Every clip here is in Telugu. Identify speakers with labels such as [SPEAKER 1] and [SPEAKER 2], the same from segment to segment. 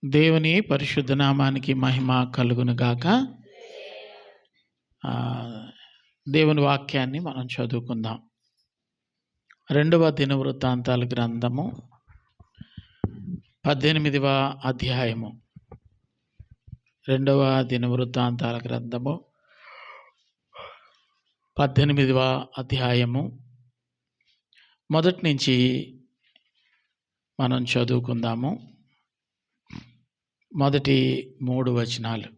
[SPEAKER 1] దేవుని పరిశుద్ధ నామానికి మహిమ కలుగును గాక. దేవుని వాక్యాన్ని మనం చదువుకుందాం. 2వ దినవృత్తాంతాల గ్రంథము 18వ అధ్యాయము. 2వ దినవృత్తాంతాల గ్రంథము 18వ అధ్యాయము మొదటి నుంచి మనం చదువుకుందాము. మొదటి 3 వచనాలు.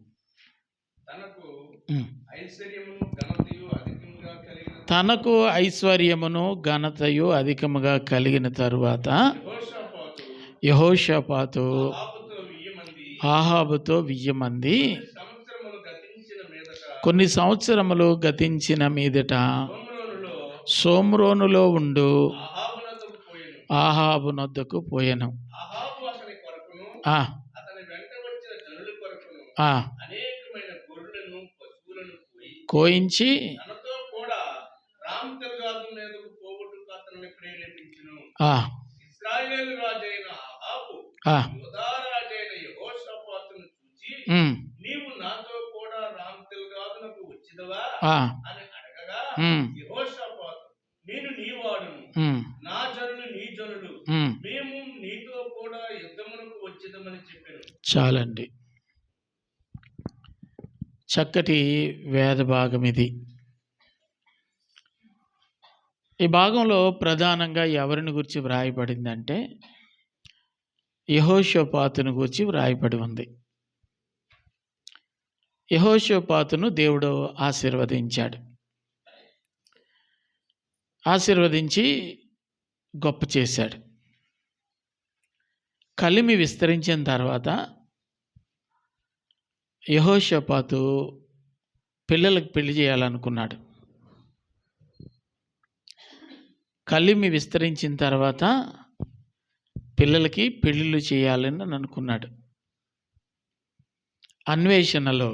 [SPEAKER 1] తనకు ఐశ్వర్యమును ఘనతయు అధికముగా కలిగిన తరువాత యెహోషాపాతు ఆహాబుతో 1000 మంది కొన్ని సంవత్సరములు గతించిన మీదట సోమ్రోనులో ఉండు ఆహాబు నొద్దకు పోయెను. కోయించి నీవు నాతో కూడా రామ్తిల్గాదునకు వచ్చిదవా అని అడగగా యెహోషాపాతు నేను నీ వాడును, నా జనులు నీ జనులు, మేము నీతో కూడా యుద్ధమునకు వచ్చిదమని చెప్పాను. చాలండి. చక్కటి వేద భాగం ఇది. ఈ భాగంలో ప్రధానంగా ఎవరిని గురించి వ్రాయబడిందంటే యెహోషాపాతును గురించి వ్రాయబడి ఉంది. యెహోషాపాతును దేవుడు ఆశీర్వదించాడు. ఆశీర్వదించి గొప్ప చేశాడు. కలిమి విస్తరించిన తర్వాత యెహోషాపాతు పిల్లలకు పెళ్లి చేయాలనుకున్నాడు. కలిమి విస్తరించిన తర్వాత పిల్లలకి పెళ్ళిళ్ళు చేయాలని అనుకున్నాడు. అన్వేషణలో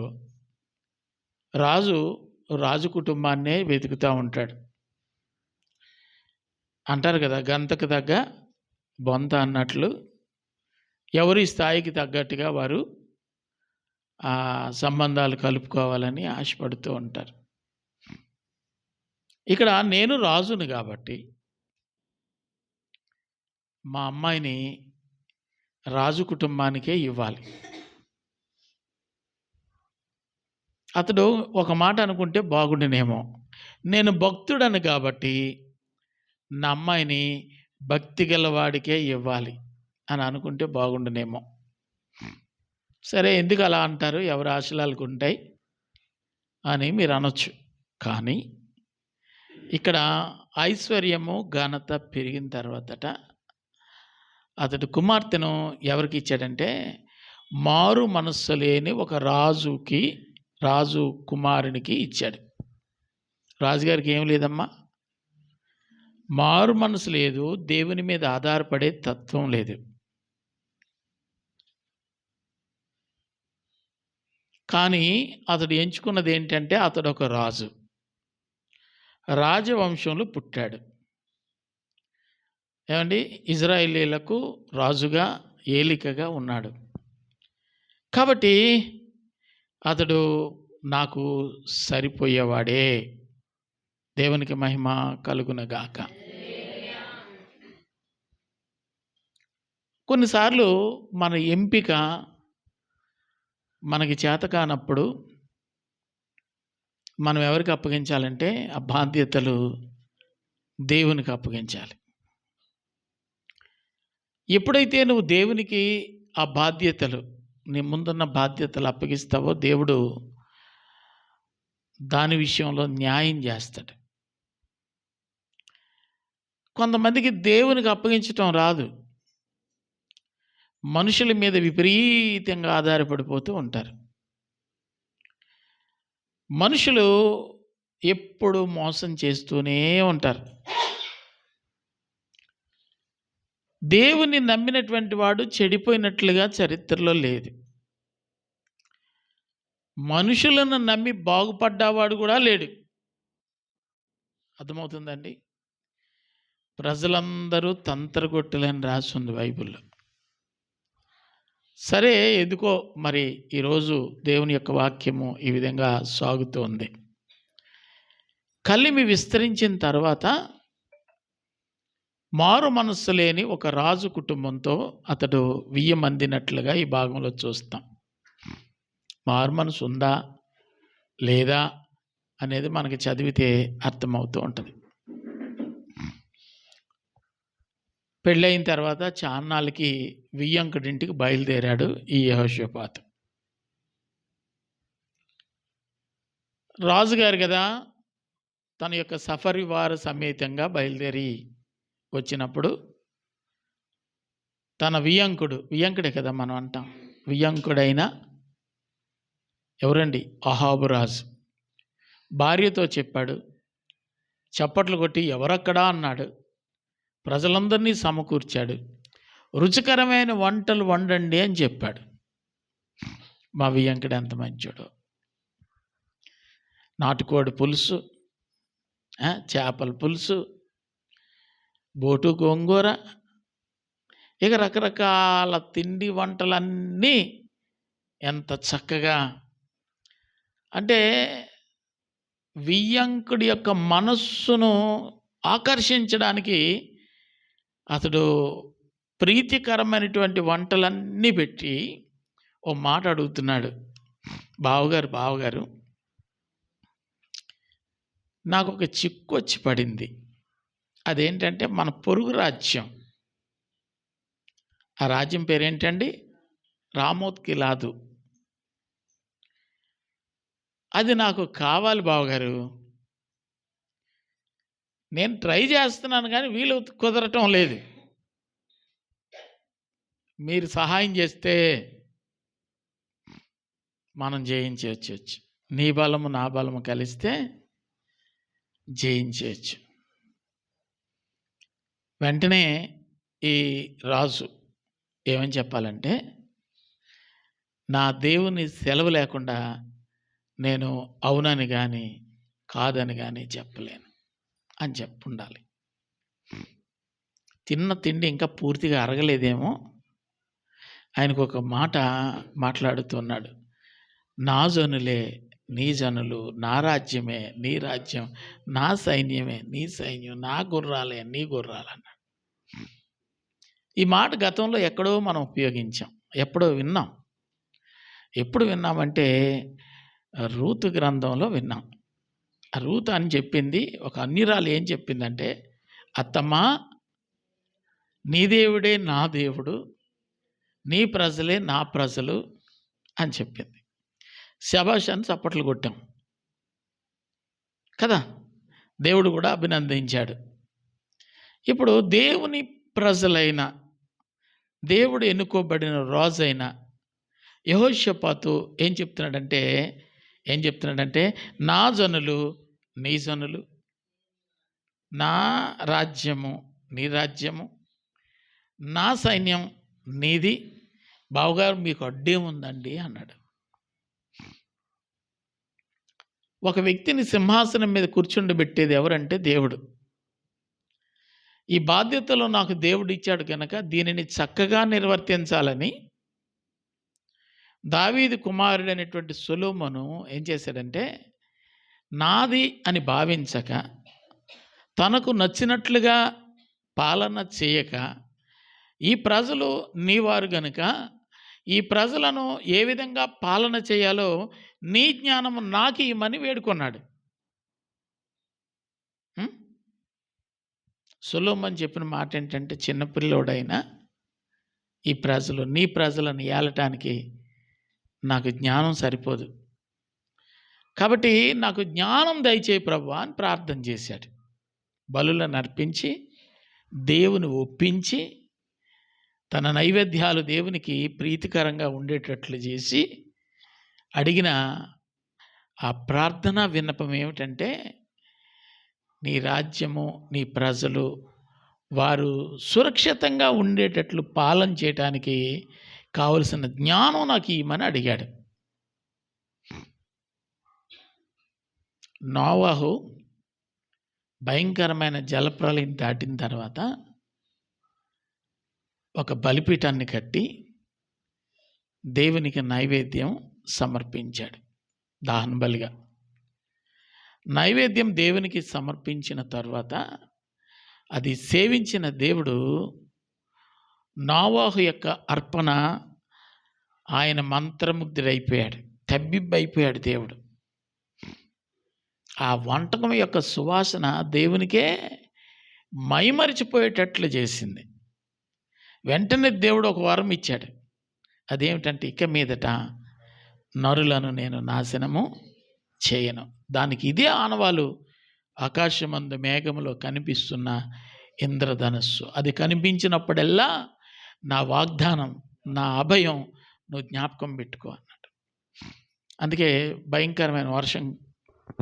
[SPEAKER 1] రాజు కుటుంబాన్నే వెతుకుతూ ఉంటాడు. అంటారు కదా, గంతకు తగ్గ బొంత అన్నట్లు ఎవరి స్థాయికి తగ్గట్టుగా వారు ఆ సంబంధాలు కలుపుకోవాలని ఆశపడుతూ ఉంటారు. ఇక్కడ నేను రాజును కాబట్టి మా అమ్మాయిని రాజు కుటుంబానికే ఇవ్వాలి. అతడు ఒక మాట అనుకుంటే బాగుండునేమో, నేను భక్తుడను కాబట్టి నా అమ్మాయిని భక్తి గలవాడికే ఇవ్వాలి అని అనుకుంటే బాగుండునేమో. సరే, ఎందుకు అలా అంటారు, ఎవరి ఆశలాలకు ఉంటాయి అని మీరు అనొచ్చు. కానీ ఇక్కడ ఐశ్వర్యము ఘనత పెరిగిన తర్వాతట అతడు కుమార్తెను ఎవరికి ఇచ్చాడంటే మారు మనస్సు లేని ఒక రాజు కుమారునికి ఇచ్చాడు. రాజుగారికి ఏం లేదమ్మా, మారు మనసు లేదు, దేవుని మీద ఆధారపడే తత్వం లేదు. కానీ అతడు ఎంచుకున్నది ఏంటంటే అతడు ఒక రాజవంశంలో పుట్టాడు. ఏమండి, ఇజ్రాయేలీలకు రాజుగా ఏలికగా ఉన్నాడు. కాబట్టి అతడు నాకు సరిపోయేవాడే. దేవునికి మహిమ కలుగునగాక. కొన్నిసార్లు మన ఎంపిక మనకి చేత కానప్పుడు మనం ఎవరికి అప్పగించాలంటే ఆ బాధ్యతలు దేవునికి అప్పగించాలి. ఎప్పుడైతే నువ్వు దేవునికి ఆ బాధ్యతలు, నీ ముందున్న బాధ్యతలు అప్పగిస్తావో దేవుడు దాని విషయంలో న్యాయం చేస్తాడు. కొంతమందికి దేవునికి అప్పగించటం రాదు, మనుషుల మీద విపరీతంగా ఆధారపడిపోతూ ఉంటారు. మనుషులు ఎప్పుడు మోసం చేస్తూనే ఉంటారు. దేవుని నమ్మినటువంటి వాడు చెడిపోయినట్లుగా చరిత్రలో లేదు. మనుషులను నమ్మి బాగుపడ్డవాడు కూడా లేడు. అర్థమవుతుందండి? ప్రజలందరూ తంత్రగొట్టులని రాసి ఉంది బైబిల్లో. సరే, ఎందుకో మరి ఈరోజు దేవుని యొక్క వాక్యము ఈ విధంగా సాగుతోంది. కలిమి విస్తరించిన తర్వాత మారు మనస్సు లేని ఒక రాజు కుటుంబంతో అతడు వియ్యమందినట్లుగా ఈ భాగంలో చూస్తాం. మారు మనసు ఉందా లేదా అనేది మనకి చదివితే అర్థమవుతూ ఉంటుంది. పెళ్ళయిన తర్వాత చాన్నాళ్ళకి వియ్యంకుడింటికి బయలుదేరాడు ఈ యెహోషాపాతు. రాజుగారు కదా, తన యొక్క సఫరివార సమేతంగా బయలుదేరి వచ్చినప్పుడు తన వియ్యంకుడే కదా మనం అంటాం, వియ్యంకుడైన ఎవరండి, అహాబు రాజు భార్యతో చెప్పాడు. చప్పట్లు కొట్టి ఎవరక్కడా అన్నాడు. ప్రజలందరినీ సమకూర్చాడు. రుచికరమైన వంటలు వండండి అని చెప్పాడు. మా వియ్యంకుడు ఎంత మంచోడు. నాటుకోడి పులుసు, చేపల పులుసు, బోటు గోంగూర, ఇక రకరకాల తిండి వంటలన్నీ ఎంత చక్కగా, అంటే వియ్యంకుడి యొక్క మనస్సును ఆకర్షించడానికి అతడు ప్రీతికరమైనటువంటి వంటలన్నీ పెట్టి ఓ మాట అడుగుతున్నాడు. బావగారు, నాకు ఒక చిక్కు వచ్చి పడింది. అదేంటంటే మన పొరుగు రాజ్యం, ఆ రాజ్యం పేరేంటండి, రామోత్గిలాదు. అది నాకు కావాలి బావగారు. నేను ట్రై చేస్తున్నాను కానీ వీలు కుదరటం లేదు. మీరు సహాయం చేస్తే మనం జయించవచ్చు. నీ బలము నా బలము కలిస్తే జయించవచ్చు. వెంటనే ఈ రాజు ఏమని చెప్పాలంటే, నా దేవుని సెలవు లేకుండా నేను అవునని కానీ కాదని కానీ చెప్పలేను అని చెప్పుండాలి. తిన్న తిండి ఇంకా పూర్తిగా అరగలేదేమో, ఆయనకు ఒక మాట మాట్లాడుతున్నాడు. నా జనులే నీ జనులు, నా రాజ్యమే నీ రాజ్యం, నా సైన్యమే నీ సైన్యం, నా గుర్రాలే నీ గుర్రాలు అన్నాడు. ఈ మాట గతంలో ఎక్కడో మనం ఉపయోగించాం, ఎప్పుడో విన్నాం. ఎప్పుడు విన్నామంటే రూతు గ్రంథంలో విన్నాం. ఆ రూతు అని చెప్పింది, ఒక అన్యురాలు ఏం చెప్పిందంటే, అత్తమ్మా నీ దేవుడే నా దేవుడు, నీ ప్రజలే నా ప్రజలు అని చెప్పింది. శభాష్ అని చప్పట్లు కొట్టాం కదా, దేవుడు కూడా అభినందించాడు. ఇప్పుడు దేవుని ప్రజలైన, దేవుడు ఎన్నుకోబడిన రాజైన యెహోషాపాతు ఏం చెప్తున్నాడంటే నా జనులు నీ జనులు, నా రాజ్యము నీ రాజ్యము, నా సైన్యం నీది, బావగారు మీకు అడ్డేముందండి అన్నాడు. ఒక వ్యక్తిని సింహాసనం మీద కూర్చుండబెట్టేది ఎవరంటే దేవుడు. ఈ బాధ్యతలో నాకు దేవుడు ఇచ్చాడు కనుక దీనిని చక్కగా నిర్వర్తించాలని దావీదు కుమారుడు అనేటువంటి సొలొమోను ఏం చేశాడంటే, నాది అని భావించక, తనకు నచ్చినట్లుగా పాలన చేయక, ఈ ప్రజలు నీవారు గనుక ఈ ప్రజలను ఏ విధంగా పాలన చేయాలో నీ జ్ఞానము నాకు ఇమ్మని వేడుకున్నాడు. సొలొమోను చెప్పిన మాట ఏంటంటే, చిన్నపిల్లోడైనా ఈ ప్రజలు నీ ప్రజలను ఏలటానికి నాకు జ్ఞానం సరిపోదు, కాబట్టి నాకు జ్ఞానం దయచేయి ప్రభువా అని ప్రార్థన చేశాడు. బలులను అర్పించి దేవుని ఒప్పించి తన నైవేద్యాలు దేవునికి ప్రీతికరంగా ఉండేటట్లు చేసి అడిగిన ఆ ప్రార్థనా విన్నపం ఏమిటంటే, నీ రాజ్యము నీ ప్రజలు వారు సురక్షితంగా ఉండేటట్లు పాలన చేయటానికి కావలసిన జ్ఞానం నాకు ఇమ్మని అడిగాడు. నోవహు భయంకరమైన జలప్రలయం దాటిన తర్వాత ఒక బలిపీఠాన్ని కట్టి దేవునికి నైవేద్యం సమర్పించాడు దహన బలిగా. నైవేద్యం దేవునికి సమర్పించిన తర్వాత అది సేవించిన దేవుడు నోవహు యొక్క అర్పణ ఆయన మంత్రముగ్ధుడైపోయాడు, తబ్బిబ్బైపోయాడు దేవుడు. ఆ వంటకం యొక్క సువాసన దేవునికే మైమరిచిపోయేటట్లు చేసింది. వెంటనే దేవుడు ఒక వరం ఇచ్చాడు. అదేమిటంటే, ఇక మీదట నరులను నేను నాశనము చేయను. దానికి ఇదే ఆనవాలు ఆకాశమందు మేఘములో కనిపిస్తున్న ఇంద్రధనస్సు. అది కనిపించినప్పుడల్లా నా వాగ్దానం, నా అభయం నువ్వు జ్ఞాపకం పెట్టుకో అన్నాడు. అందుకే భయంకరమైన వర్షం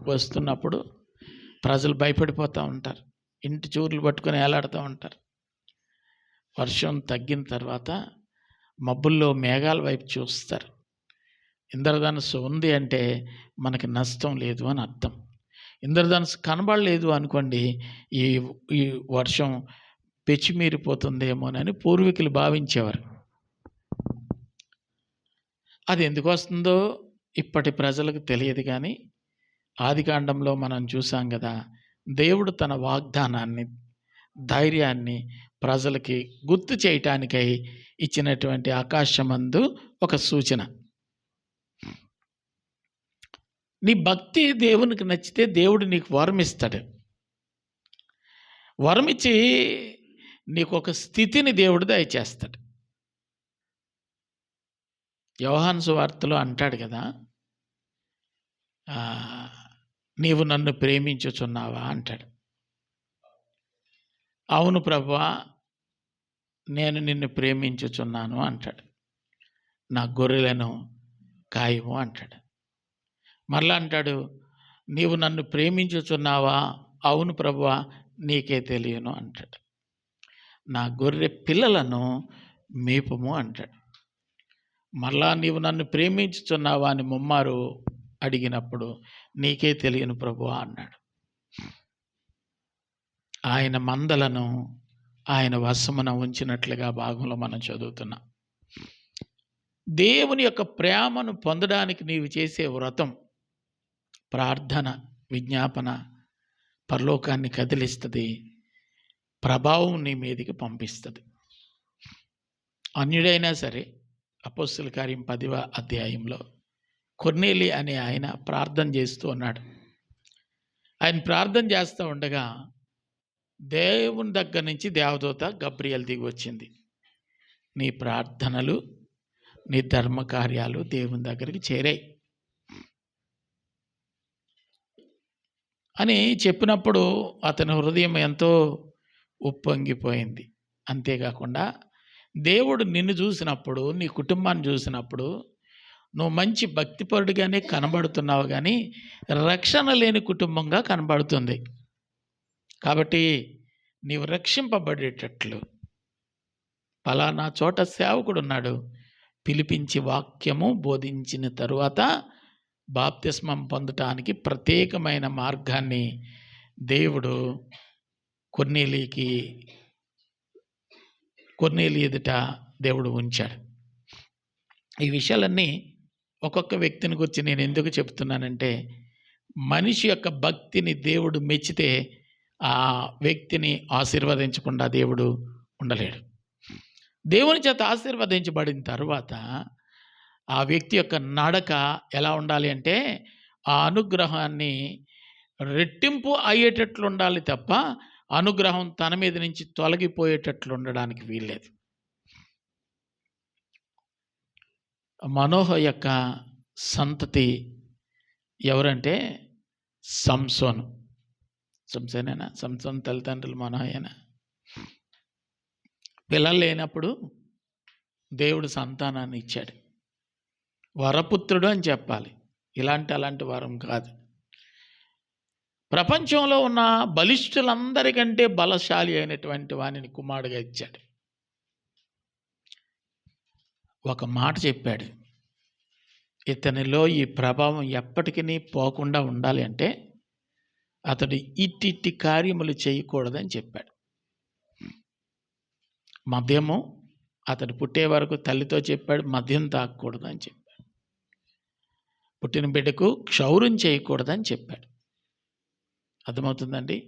[SPEAKER 1] వస్తున్నప్పుడు ప్రజలు భయపడిపోతూ ఉంటారు, ఇంటి చూర్లు పట్టుకొని ఏలాడుతూ ఉంటారు. వర్షం తగ్గిన తర్వాత మబ్బుల్లో మేఘాల వైపు చూస్తారు. ఇంద్రధనుస్సు ఉంది అంటే మనకి నష్టం లేదు అని అర్థం. ఇంద్రధనుస్సు కనబడలేదు అనుకోండి, ఈ వర్షం పెచ్చిమీరిపోతుందేమోనని పూర్వీకులు భావించేవారు. అది ఎందుకు వస్తుందో ఇప్పటి ప్రజలకు తెలియదు. కానీ ఆదికాండంలో మనం చూసాం కదా, దేవుడు తన వాగ్దానాన్ని, ధైర్యాన్ని ప్రజలకి గుర్తు చేయటానికై ఇచ్చినటువంటి ఆకాశమందు ఒక సూచన. నీ భక్తి దేవునికి నచ్చితే దేవుడు నీకు వరం ఇస్తాడు. వరం ఇచ్చి నీకు ఒక స్థితిని దేవుడు దయచేస్తాడు. యోహాను సువార్తలో అంటాడు కదా, నీవు నన్ను ప్రేమించుచున్నావా అంటాడు. అవును ప్రభువా, నేను నిన్ను ప్రేమించుచున్నాను అంటాడు. నా గొర్రెలను కాయము అంటాడు. మరలా అంటాడు, నీవు నన్ను ప్రేమించుచున్నావా? అవును ప్రభువా, నీకే తెలియను అంటాడు. నా గొర్రె పిల్లలను మేపుము అంటాడు. మరలా నీవు నన్ను ప్రేమించుచున్నావా అని ముమ్మారు అడిగినప్పుడు నీకే తెలియను ప్రభువా అన్నాడు. ఆయన మందలను ఆయన వశమున ఉంచినట్లుగా భాగంలో మనం చదువుతున్నాం. దేవుని యొక్క ప్రేమను పొందడానికి నీవు చేసే వ్రతం, ప్రార్థన, విజ్ఞాపన పరలోకాన్ని కదిలిస్తుంది, ప్రభావం నీ మీదకి పంపిస్తుంది. అన్యుడైనా సరే, అపోస్తలుల కార్యం 10వ అధ్యాయంలో కొర్నేలి అనే ఆయన ప్రార్థన చేస్తూ ఉన్నాడు. ఆయన ప్రార్థన చేస్తూ ఉండగా దేవుని దగ్గర నుంచి దేవదూత గబ్రియల్ దిగి వచ్చింది. నీ ప్రార్థనలు, నీ ధర్మకార్యాలు దేవుని దగ్గరికి చేరాయి అని చెప్పినప్పుడు అతని హృదయం ఎంతో ఉప్పొంగిపోయింది. అంతేకాకుండా దేవుడు నిన్ను చూసినప్పుడు, నీ కుటుంబాన్ని చూసినప్పుడు నువ్వు మంచి భక్తిపరుడిగానే కనబడుతున్నావు, కానీ రక్షణ లేని కుటుంబంగా కనబడుతుంది. కాబట్టి నీవు రక్షింపబడేటట్లు పలానా చోట సేవకుడు ఉన్నాడు, పిలిపించి వాక్యము బోధించిన తరువాత బాప్తిస్మం పొందటానికి ప్రత్యేకమైన మార్గాన్ని దేవుడు కొర్నేలి ఎదుట దేవుడు ఉంచాడు. ఈ విషయాలన్నీ ఒక్కొక్క వ్యక్తిని గురించి నేను ఎందుకు చెప్తున్నానంటే, మనిషి యొక్క భక్తిని దేవుడు మెచ్చితే ఆ వ్యక్తిని ఆశీర్వదించకుండా దేవుడు ఉండలేడు. దేవుని చేత ఆశీర్వదించబడిన తర్వాత ఆ వ్యక్తి యొక్క నడక ఎలా ఉండాలి అంటే, ఆ అనుగ్రహాన్ని రెట్టింపు అయ్యేటట్లు ఉండాలి తప్ప అనుగ్రహం తన మీద నుంచి తొలగిపోయేటట్లు ఉండడానికి వీల్లేదు. మనోహ యొక్క సంతతి ఎవరంటే సంసోనేనా? సంసోన్ తల్లిదండ్రులు మనోహేనా? పిల్లలు లేనప్పుడు దేవుడు సంతానాన్ని ఇచ్చాడు. వరపుత్రుడు అని చెప్పాలి, అలాంటి వరం కాదు. ప్రపంచంలో ఉన్న బలిష్ఠులందరికంటే బలశాలి అయినటువంటి వానిని కుమారుడిగా ఇచ్చాడు. ఒక మాట చెప్పాడు, ఇతనిలో ఈ ప్రభావం ఎప్పటికీ పోకుండా ఉండాలి అంటే అతడు ఇట్టి కార్యములు చేయకూడదని చెప్పాడు. మద్యము, అతడు పుట్టే వరకు తల్లితో చెప్పాడు, మద్యం తాగకూడదని చెప్పాడు. పుట్టిన బిడ్డకు క్షౌరం చేయకూడదని చెప్పాడు. అర్థమవుతుందండి?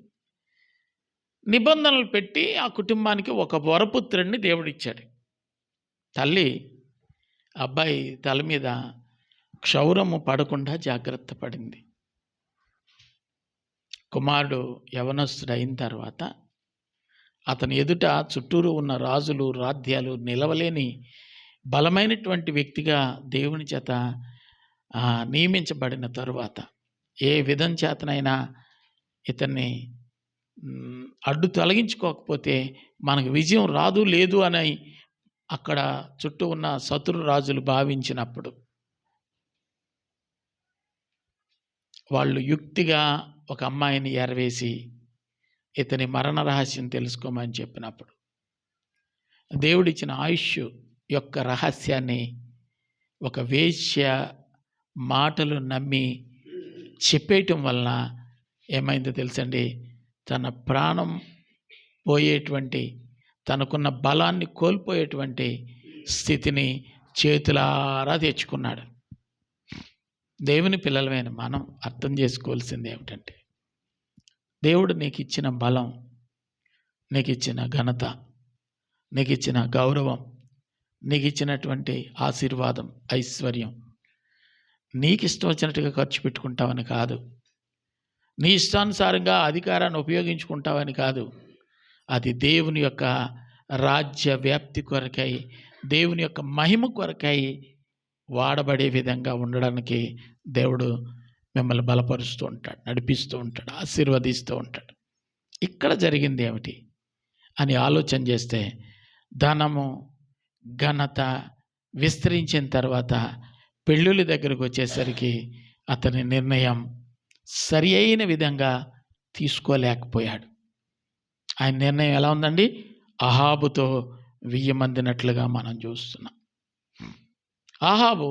[SPEAKER 1] నిబంధనలు పెట్టి ఆ కుటుంబానికి ఒక వరపుత్రుడిని దేవుడిచ్చాడు. తల్లి అబ్బాయి తల మీద క్షౌరము పడకుండా జాగ్రత్త పడింది. కుమారుడు యవనస్తుడు అయిన తర్వాత అతని ఎదుట చుట్టూరు ఉన్న రాజులు రాధ్యాలు నిలవలేని బలమైనటువంటి వ్యక్తిగా దేవుని చేత నియమించబడిన తరువాత ఏ విధం చేతనైనా ఇతన్ని అడ్డు తొలగించుకోకపోతే మనకు విజయం రాదు లేదు అని అక్కడ చుట్టూ ఉన్న శత్రు రాజులు భావించినప్పుడు వాళ్ళు యుక్తిగా ఒక అమ్మాయిని ఎరవేసి ఇతని మరణ రహస్యం తెలుసుకోమని చెప్పినప్పుడు దేవుడిచ్చిన ఆయుష్ యొక్క రహస్యాన్ని ఒక వేశ్య మాటలు నమ్మి చెప్పేయటం వలన ఏమైందో తెలుసండి, తన ప్రాణం పోయేటువంటి, తనకున్న బలాన్ని కోల్పోయేటువంటి స్థితిని చేతులారా తెచ్చుకున్నాడు. దేవుని పిల్లలమైన మనం అర్థం చేసుకోవాల్సింది ఏమిటంటే, దేవుడు నీకు ఇచ్చిన బలం, నీకు ఇచ్చిన ఘనత, నీకు ఇచ్చిన గౌరవం, నీకు ఇచ్చినటువంటి ఆశీర్వాదం, ఐశ్వర్యం నీకు ఇష్టం వచ్చినట్టుగా ఖర్చు పెట్టుకుంటావని కాదు, నీ ఇష్టానుసారంగా అధికారాన్ని ఉపయోగించుకుంటావని కాదు. అది దేవుని యొక్క రాజ్య వ్యాప్తి కొరకై, దేవుని యొక్క మహిమ కొరకై వాడబడే విధంగా ఉండడానికి దేవుడు మిమ్మల్ని బలపరుస్తూ ఉంటాడు, నడిపిస్తూ ఉంటాడు, ఆశీర్వదిస్తూ ఉంటాడు. ఇక్కడ జరిగింది ఏమిటి అని ఆలోచన చేస్తే, ధనము ఘనత విస్తరించిన తర్వాత పెళ్ళిళ్ళ దగ్గరకు వచ్చేసరికి అతని నిర్ణయం సరి అయిన విధంగా తీసుకోలేకపోయాడు. ఆయన నిర్ణయం ఎలా ఉందండి? అహాబుతో వియ్యమందినట్లుగా మనం చూస్తున్నాం. అహాబు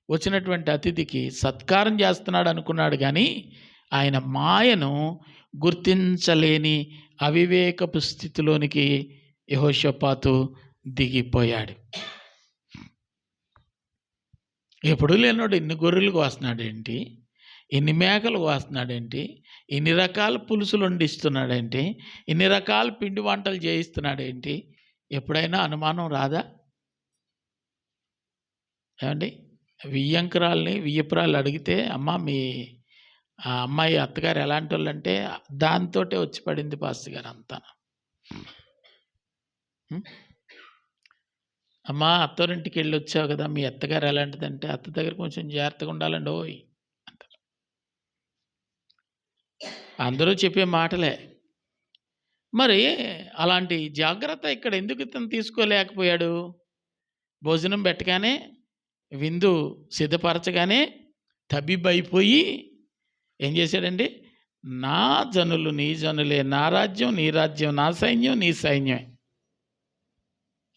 [SPEAKER 1] వచ్చినటువంటి అతిథికి సత్కారం చేస్తున్నాడు అనుకున్నాడు, కానీ ఆయన మాయను గుర్తించలేని అవివేకపు స్థితిలోనికి యెహోషాపాతు దిగిపోయాడు. ఎప్పుడు లేనోడు ఇన్ని గొర్రెలు కోస్తున్నాడేంటి, ఇన్ని మేకలు కోస్తున్నాడేంటి, ఇన్ని రకాల పులుసులు వండిస్తున్నాడేంటి, ఇన్ని రకాల పిండి వంటలు చేయిస్తున్నాడేంటి? ఎప్పుడైనా అనుమానం రాదా? ఏమండి, వియ్యపురాలు అడిగితే, అమ్మ మీ ఆ అమ్మాయి అత్తగారు ఎలాంటి వాళ్ళు అంటే, దాంతోటే వచ్చి పడింది పాస్టర్ గారు అంతా. అమ్మ అత్తోరింటికి వెళ్ళి వచ్చావు కదా, మీ అత్తగారు ఎలాంటిదంటే, అత్త దగ్గర కొంచెం జాగ్రత్తగా ఉండాలండి ఓయ్ అంటారు. అందరూ చెప్పే మాటలే. మరి అలాంటి జాగ్రత్త ఇక్కడ ఎందుకు ఇతను తీసుకోలేకపోయాడు? భోజనం పెట్టగానే, విందు సిద్ధపరచగానే తబ్బిబ్బైపోయి ఏం చేశాడండి? నా జనులు నీ జనులే, నా రాజ్యం నీ రాజ్యం, నా సైన్యం నీ సైన్యమే.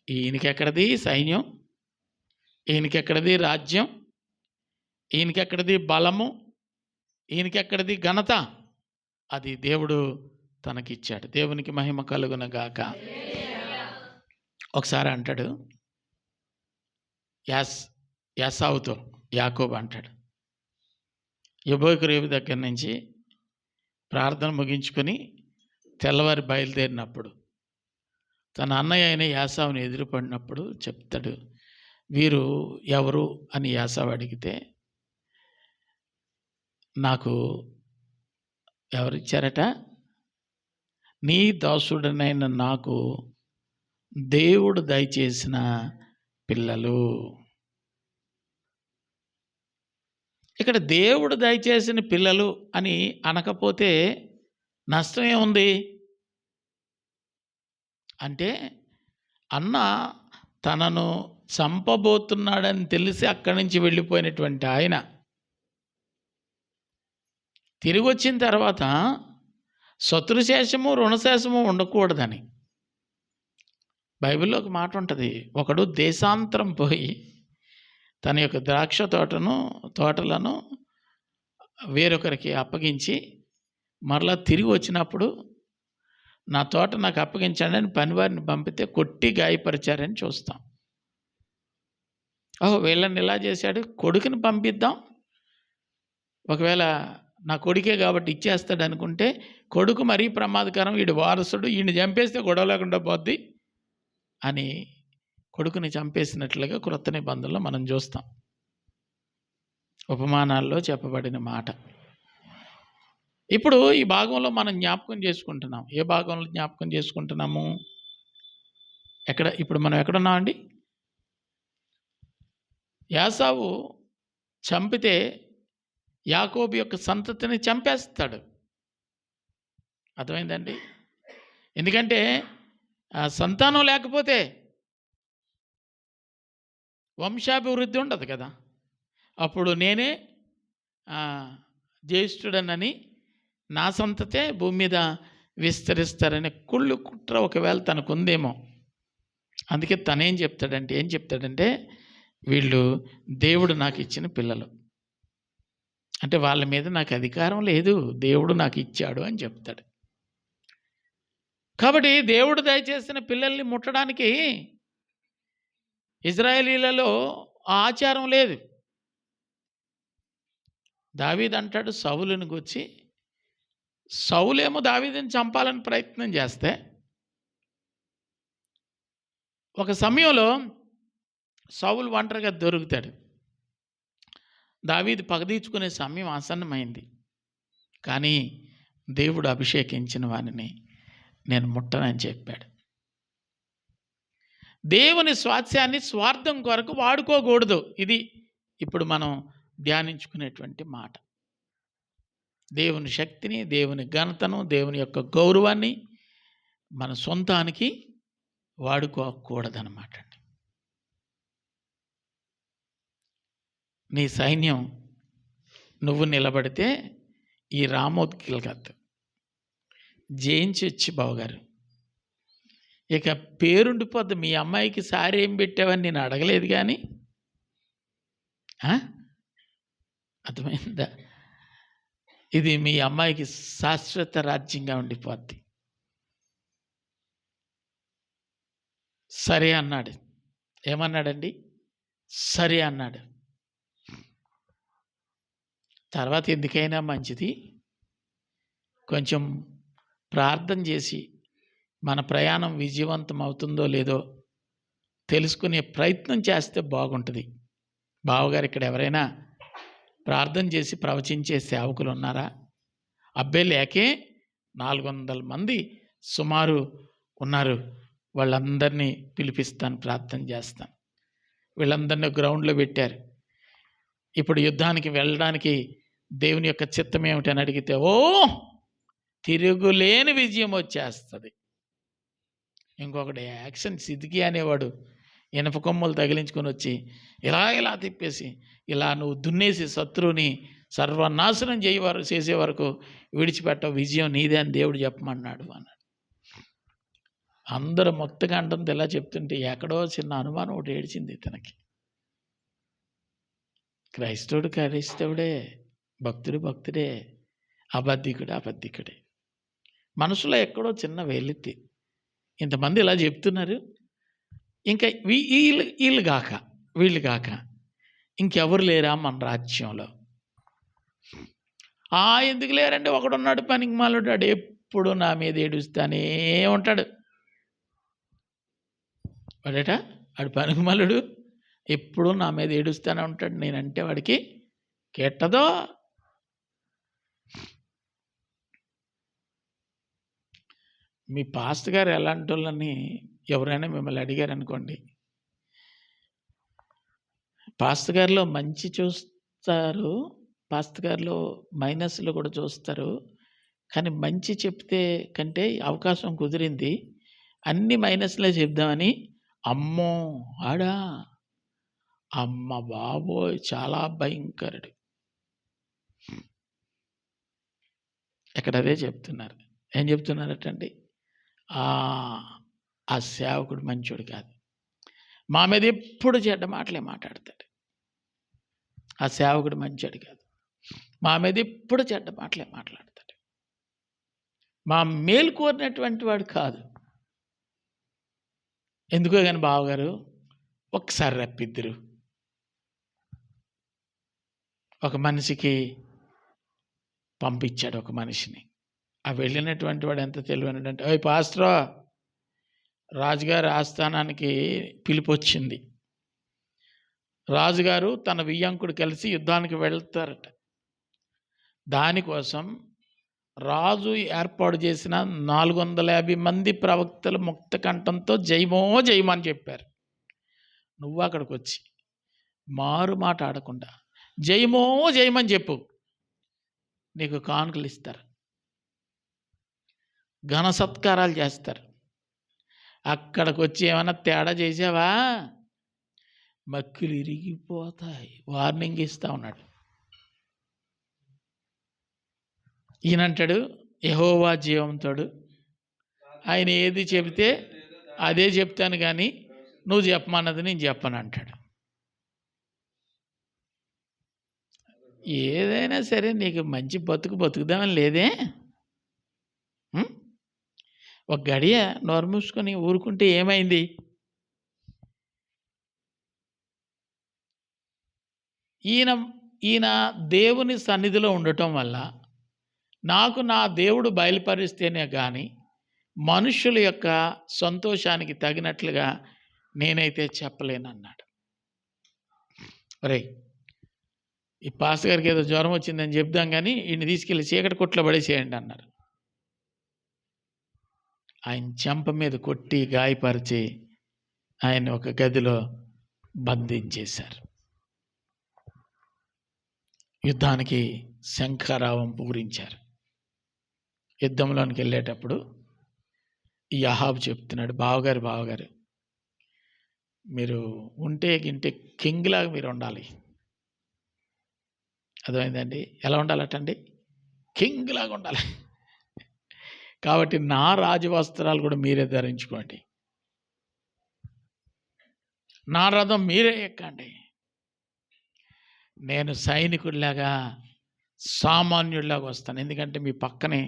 [SPEAKER 1] ఈయనకెక్కడది సైన్యం, ఈయనకెక్కడది రాజ్యం, ఈయనకెక్కడది బలము, ఈయనకెక్కడది ఘనత? అది దేవుడు తనకిచ్చాడు. దేవునికి మహిమ కలుగునగాక. ఒకసారి అంటాడు యాసావుతో, యాకోబు అంటాడు, యెబోకు రేవు దగ్గర నుంచి ప్రార్థన ముగించుకొని తెల్లవారి బయలుదేరినప్పుడు తన అన్నయ్య అయిన యాసావుని ఎదురుపడినప్పుడు చెప్తాడు, వీరు ఎవరు అని యాసావు అడిగితే, నాకు ఎవరిచ్చారట? నీ దాసుడనైన నాకు దేవుడు దయచేసిన పిల్లలు. ఇక్కడ దేవుడు దయచేసిన పిల్లలు అని అనకపోతే నష్టం ఏముంది అంటే, అన్న తనను చంపబోతున్నాడని తెలిసి అక్కడి నుంచి వెళ్ళిపోయినటువంటి ఆయన తిరిగి వచ్చిన తర్వాత శత్రుశేషము రుణశేషము ఉండకూడదని బైబిల్లో ఒక మాట ఉంటుంది. ఒకడు దేశాంతరం పోయి తన యొక్క ద్రాక్ష తోటలను వేరొకరికి అప్పగించి మరలా తిరిగి వచ్చినప్పుడు నా తోట నాకు అప్పగించండి అని పనివారిని పంపితే కొట్టి గాయపరిచారని చూస్తాం. వీళ్ళని ఇలా చేశాడు, కొడుకుని పంపిద్దాం, ఒకవేళ నా కొడుకే కాబట్టి ఇచ్చేస్తాడు అనుకుంటే కొడుకు మరీ ప్రమాదకరం, వీడు వారసుడు, వీడిని చంపేస్తే గొడవ లేకుండా పోద్ది అని కొడుకుని చంపేసినట్లుగా క్రొత్త నిబంధనలో మనం చూస్తాం. ఉపమానాల్లో చెప్పబడిన మాట. ఇప్పుడు ఈ భాగంలో మనం జ్ఞాపకం చేసుకుంటున్నాం. ఏ భాగంలో జ్ఞాపకం చేసుకుంటున్నాము? ఇప్పుడు మనం ఎక్కడున్నామండి? యాసావు చంపితే యాకోబు యొక్క సంతతిని చంపేస్తాడు. అర్థమైందండి? ఎందుకంటే సంతానం లేకపోతే వంశాభివృద్ధి ఉండదు కదా. అప్పుడు నేనే జ్యేష్ఠుడనని, నా సంతతే భూమి మీద విస్తరిస్తారనే కుట్ర ఒకవేళ తనకుందేమో. అందుకే తనేం చెప్తాడంటే వీళ్ళు దేవుడు నాకు ఇచ్చిన పిల్లలు, అంటే వాళ్ళ మీద నాకు అధికారం లేదు, దేవుడు నాకు ఇచ్చాడు అని చెప్తాడు. కాబట్టి దేవుడు దయచేసిన పిల్లల్ని ముట్టడానికి ఇజ్రాయేలీలలో ఆచారం లేదు. దావీదు అంటాడు సౌలుని గురించి, సౌలేమో దావీదుని చంపాలని ప్రయత్నం చేస్తే ఒక సమయంలో సౌలు ఒంటరిగా దొరుకుతాడు. దావీదు పగదీర్చుకునే సమయం ఆసన్నమైంది. కానీ దేవుడు అభిషేకించిన వారిని నేను ముట్టనని చెప్పాడు. దేవుని స్వాస్థ్యాన్ని స్వార్థం కొరకు వాడుకోకూడదు. ఇది ఇప్పుడు మనం ధ్యానించుకునేటువంటి మాట. దేవుని శక్తిని, దేవుని ఘనతను, దేవుని యొక్క గౌరవాన్ని మన సొంతానికి వాడుకోకూడదన్నమాట. నీ సైన్యం నువ్వు నిలబడితే ఈ రామోద్ గిల్గత్ జయించొచ్చి బావగారు, ఇక పేరుండిపోద్ది. మీ అమ్మాయికి సారీ ఏం పెట్టావని నేను అడగలేదు, కానీ అర్థమైందా? ఇది మీ అమ్మాయికి శాశ్వత రాజ్యంగా ఉండిపోద్ది. సరే అన్నాడు. ఏమన్నాడండి? సరే అన్నాడు. తర్వాత ఎందుకైనా మంచిది కొంచెం ప్రార్థన చేసి మన ప్రయాణం విజయవంతం అవుతుందో లేదో తెలుసుకునే ప్రయత్నం చేస్తే బాగుంటుంది. బావగారు, ఇక్కడ ఎవరైనా ప్రార్థన చేసి ప్రవచించే సేవకులు ఉన్నారా? అబ్బే లేకే 400 మంది సుమారు ఉన్నారు. వాళ్ళందరినీ పిలిపిస్తాను, ప్రార్థన చేస్తాను. వీళ్ళందరినీ గ్రౌండ్లో పెట్టారు. ఇప్పుడు యుద్ధానికి వెళ్ళడానికి దేవుని యొక్క చిత్తం ఏమిటని అడిగితే తిరుగులేని విజయం వచ్చేస్తుంది. ఇంకొకటి యాక్షన్ సిద్దికి అనేవాడు ఇనప కొమ్మలు తగిలించుకొని వచ్చి ఇలా తిప్పేసి ఇలా నువ్వు దున్నేసి శత్రువుని సర్వనాశనం చేసే వరకు విడిచిపెట్ట, విజయం నీదే అని దేవుడు చెప్పమన్నాడు అన్నాడు. అందరూ మొత్తగా అంటుంది ఇలా చెప్తుంటే ఎక్కడో చిన్న అనుమానం ఒకటి ఏడిచింది ఇతనికి. క్రైస్తవుడే, భక్తుడే, అబద్ధికుడే. మనసులో ఎక్కడో చిన్న వేలెత్తి ఇంతమంది ఇలా చెప్తున్నారు, ఇంకా వీళ్ళు కాక ఇంకెవరు లేరా మన రాజ్యంలో? ఎందుకు లేరండి, ఒకడున్నాడు పనికిమాలుడు, ఎప్పుడు నా మీద ఏడుస్తానే ఉంటాడు. వాడు పనికిమాలుడు, ఎప్పుడు నా మీద ఏడుస్తూనే ఉంటాడు. నేనంటే వాడికి కెట్టదో. మీ పాస్టర్ గారు ఎలాంటి వాళ్ళని ఎవరైనా మిమ్మల్ని అడిగారు అనుకోండి, పాస్టర్ గారిలో మంచి చూస్తారు, పాస్టర్ గారిలో మైనస్లు కూడా చూస్తారు. కానీ మంచి చెప్తే కంటే అవకాశం కుదిరింది అన్ని మైనస్లే చెప్దామని, అమ్మో ఆడా, అమ్మ బాబోయ్ చాలా భయంకరుడు, ఇక్కడ అదే చెప్తున్నారు. ఏం చెప్తున్నారటండి? ఆ సేవకుడు మంచోడు కాదు, మా మీద ఎప్పుడు చెడ్డ మాటలే మాట్లాడతాడు. ఆ సేవకుడు మంచోడు కాదు, మా మీద ఎప్పుడు చెడ్డ మాటలే మాట్లాడతాడు. మా మేలు కోరినటువంటి వాడు కాదు. ఎందుకో గాని బావగారు ఒకసారి రప్పిద్దురు. ఒక మనిషికి పంపించాడు ఒక మనిషిని. ఆ వెళ్ళినటువంటి వాడు ఎంత తెలివైనడంటే, ఓయ్ పాస్టరు, రాజుగారి ఆస్థానానికి పిలుపొచ్చింది. రాజుగారు తన వియ్యంకుడు కలిసి యుద్ధానికి వెళ్తారట. దానికోసం రాజు ఏర్పాటు చేసిన 450 మంది ప్రవక్తలు ముక్త కంఠంతో జయమో జయమో అని చెప్పారు. నువ్వు అక్కడికి వచ్చి మారు మాట ఆడకుండా జయమో జయమని చెప్పు, నీకు కానుకలు ఇస్తారు, ఘన సత్కారాలు చేస్తారు. అక్కడికి వచ్చి ఏమైనా తేడా చేసావా మక్కులు ఇరిగిపోతాయి. వార్నింగ్ ఇస్తా ఉన్నాడు. ఈయనంటాడు, యెహోవా జీవంతోడు, ఆయన ఏది చెబితే అదే చెప్తాను కానీ నువ్వు చెప్పమన్నది నేను చెప్పను అంటాడు. ఏదైనా సరే నీకు మంచి బతుకుదామని లేదే. ఒక గడియ నోరు మూసుకొని ఊరుకుంటే ఏమైంది? ఈయన దేవుని సన్నిధిలో ఉండటం వల్ల నాకు నా దేవుడు బయలుపరిస్తేనే కానీ మనుషుల యొక్క సంతోషానికి తగినట్లుగా నేనైతే చెప్పలేనన్నాడు. ఒరేయ్, ఈ పాస్టర్ గారికి ఏదో జ్వరం వచ్చిందని చెప్దాం కానీ ఈయన్ని తీసుకెళ్ళి చీకటి కొట్లో పడేసేయండి అన్నారు. ఆయన చెంప మీద కొట్టి గాయపరిచి ఆయన ఒక గదిలో బంధించేశారు. యుద్ధానికి శంఖారావం పూరించారు. యుద్ధంలోనికి వెళ్ళేటప్పుడు ఈ అహాబు చెప్తున్నాడు, బావగారు మీరు ఉంటే గింటే కింగ్ లాగా మీరు ఉండాలి. అర్థమైందండి? ఎలా ఉండాలటండి? కింగ్ లాగా ఉండాలి. కాబట్టి నా రాజవస్త్రాలు కూడా మీరే ధరించుకోండి, నా రథం మీరే ఎక్కండి, నేను సైనికుడిలాగా సామాన్యుడిలాగా వస్తాను. ఎందుకంటే మీ పక్కనే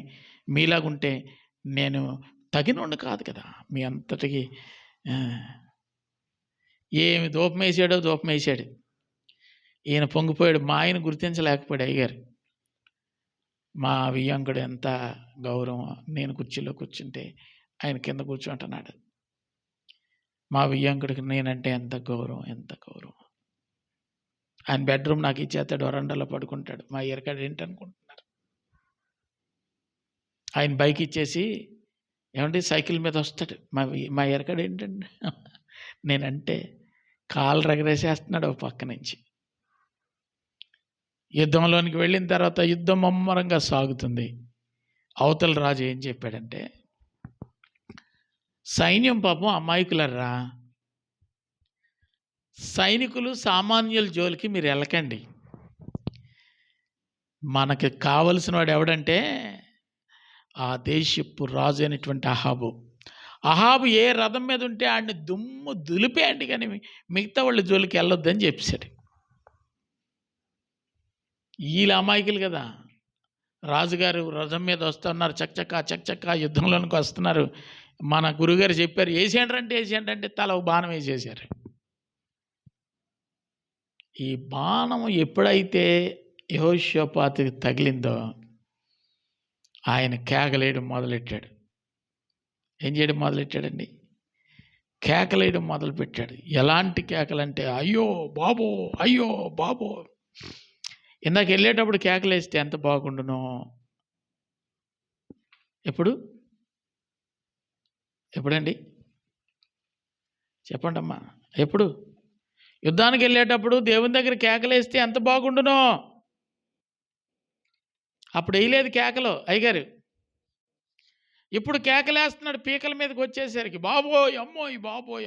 [SPEAKER 1] మీలాగుంటే నేను తగినోడు కాదు కదా. మీ అంతటికి ఏమి దూపం వేసాడు. ఈయన పొంగిపోయాడు. మా ఆయన గుర్తించలేకపోయాడు. అయ్యారు మా వియ్యంకుడు ఎంత గౌరవం, నేను కుర్చీలో కూర్చుంటే ఆయన కింద కూర్చుంటున్నాడు. మా వియ్యంకుడికి నేనంటే ఎంత గౌరవం. ఆయన బెడ్రూమ్ నాకు ఇచ్చేస్తాడు, వరండాలో పడుకుంటాడు. మా ఎరకాడు ఏంటనుకుంటున్నారు? ఆయన బైక్ ఇచ్చేసి ఏమంటే సైకిల్ మీద వస్తాడు. మా ఎరకాడు ఏంటండి నేనంటే కాళ్ళు రగరేసేస్తున్నాడు ఒక పక్క నుంచి. యుద్ధంలోనికి వెళ్ళిన తర్వాత యుద్ధం ముమ్మరంగా సాగుతుంది. అవతల రాజు ఏం చెప్పాడంటే, సైన్యం పాపం అమాయకులరా, సైనికులు సామాన్యుల జోలికి మీరు వెళ్ళకండి. మనకి కావలసిన వాడు ఎవడంటే ఆ దేశపు రాజు అయినటువంటి అహాబు ఏ రథం మీద ఉంటే ఆడిని దుమ్ము దులిపేయండి, కానీ మిగతా వాళ్ళ జోలికి వెళ్ళొద్దని చెప్పాడు. వీళ్ళు అమాయకులు కదా. రాజుగారు రథం మీద వస్తున్నారు, చక్చక్క యుద్ధంలోనికి వస్తున్నారు. మన గురుగారు చెప్పారు, వేసేయండి అంటే తల బాణం వేసేసారు. ఈ బాణం ఎప్పుడైతే యెహోషాపాతుకి తగిలిందో ఆయన కేకలేయడం మొదలెట్టాడు. ఏం చేయడం మొదలెట్టాడండి? కేకలేయడం మొదలుపెట్టాడు. ఎలాంటి కేకలంటే, అయ్యో బాబో. ఇందాక వెళ్ళేటప్పుడు కేకలేస్తే ఎంత బాగుండునో. ఎప్పుడండి చెప్పండి అమ్మా? ఎప్పుడు? యుద్ధానికి వెళ్ళేటప్పుడు దేవుని దగ్గర కేకలేస్తే ఎంత బాగుండునో. అప్పుడు వేయలేదు కేకలు అయ్యగారు. ఇప్పుడు కేకలేస్తున్నాడు పీకల మీదకి వచ్చేసరికి, బాబోయ్ అమ్మోయ్ బాబోయ్.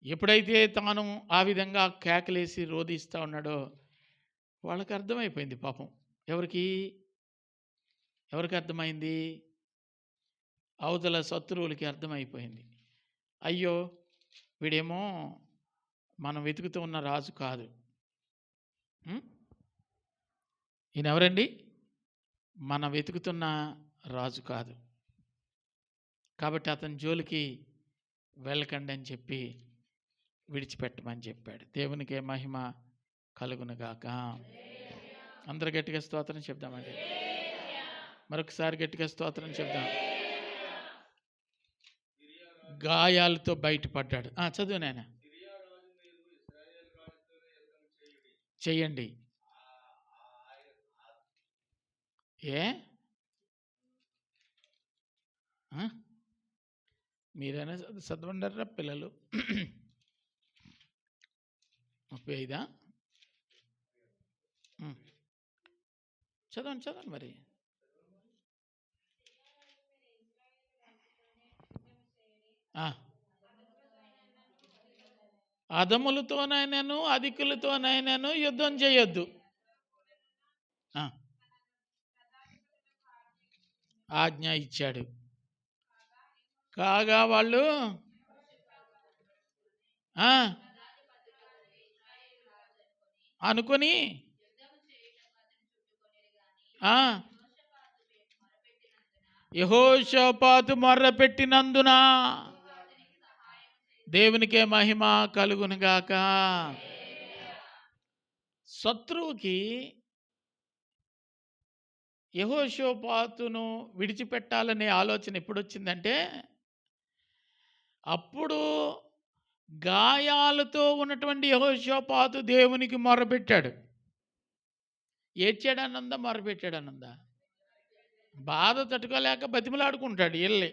[SPEAKER 1] ఎప్పుడైతే తాను ఆ విధంగా కేకలేసి రోధిస్తూ ఉన్నాడో వాళ్ళకి అర్థమైపోయింది పాపం. ఎవరికి అర్థమైంది? అవతల శత్రువులకి అర్థమైపోయింది. అయ్యో, వీడేమో మనం వెతుకుతూ ఉన్న రాజు కాదు. ఈయన ఎవరండి? మనం వెతుకుతున్న రాజు కాదు. కాబట్టి అతని జోలికి వెళ్ళకండి అని చెప్పి విడిచిపెట్టమని చెప్పాడు. దేవునికే మహిమ కలుగునుగాక. అందరు గట్టిగా స్తోత్రం చెప్దామండి. మరొకసారి గట్టిగా స్తోత్రం చెప్దాం. గాయాలతో బయటపడ్డాడు. చదువు నాయన. చెయ్యండి. ఏ మీరైనా చదవండారా పిల్లలు? 35 చదవండి మరి. అధములతోనైనాను అధికులతోనైనాను యుద్ధం చేయొద్దు. ఆజ్ఞ ఇచ్చాడు. కాగా వాళ్ళు అనుకొని యెహోషాపాతు మొర్ర పెట్టినందున దేవునికే మహిమ కలుగునుగాక. శత్రువుకి యెహోషాపాతును విడిచిపెట్టాలనే ఆలోచన ఎప్పుడు వచ్చిందంటే, అప్పుడు గాయాలతో ఉన్నటువంటి యెహోషాపాతు దేవునికి మొర్రపెట్టాడు. ఏడ్చాడనుందా, మొర్రపెట్టాడనుందా? బాధ తట్టుకోలేక బతిమలాడుకుంటాడు వెళ్ళి,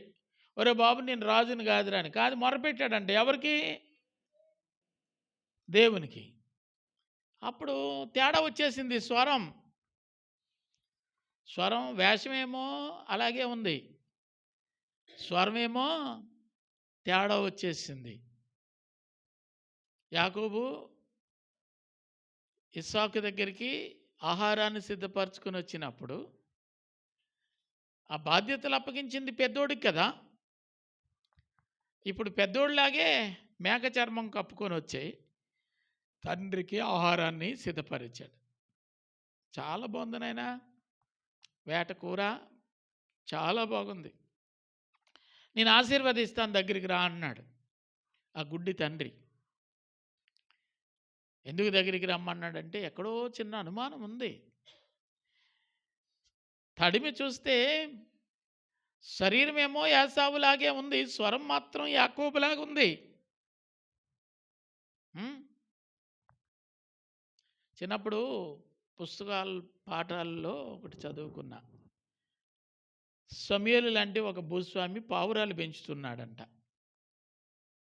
[SPEAKER 1] ఒరే బాబు నేను రాజుని కాదురా అని. కాదు, మొరపెట్టాడంటే ఎవరికి? దేవునికి. అప్పుడు తేడా వచ్చేసింది. స్వరం వేషమేమో అలాగే ఉంది, స్వరమేమో తేడా వచ్చేసింది. యాకోబు ఇస్సాకు దగ్గరికి ఆహారాన్ని సిద్ధపరచుకొని వచ్చినప్పుడు ఆ బాధ్యతలు అప్పగించింది పెద్దోడికి కదా. ఇప్పుడు పెద్దోడిలాగే మేక చర్మం కప్పుకొని వచ్చాయి, తండ్రికి ఆహారాన్ని సిద్ధపరిచాడు. చాలా బాగుంది నాయనా, వేట కూర చాలా బాగుంది, నేను ఆశీర్వదిస్తాను, దగ్గరికి రా అన్నాడు ఆ గుడ్డి తండ్రి. ఎందుకు దగ్గరికి రమ్మన్నాడంటే ఎక్కడో చిన్న అనుమానం ఉంది. తడిమి చూస్తే శరీరమేమో యాసావులాగే ఉంది, స్వరం మాత్రం యాకోబులాగా ఉంది. చిన్నప్పుడు పాఠాల్లో ఒకటి చదువుకున్నా. సమూయేలు లాంటి ఒక భూస్వామి పావురాలు పెంచుతున్నాడంట.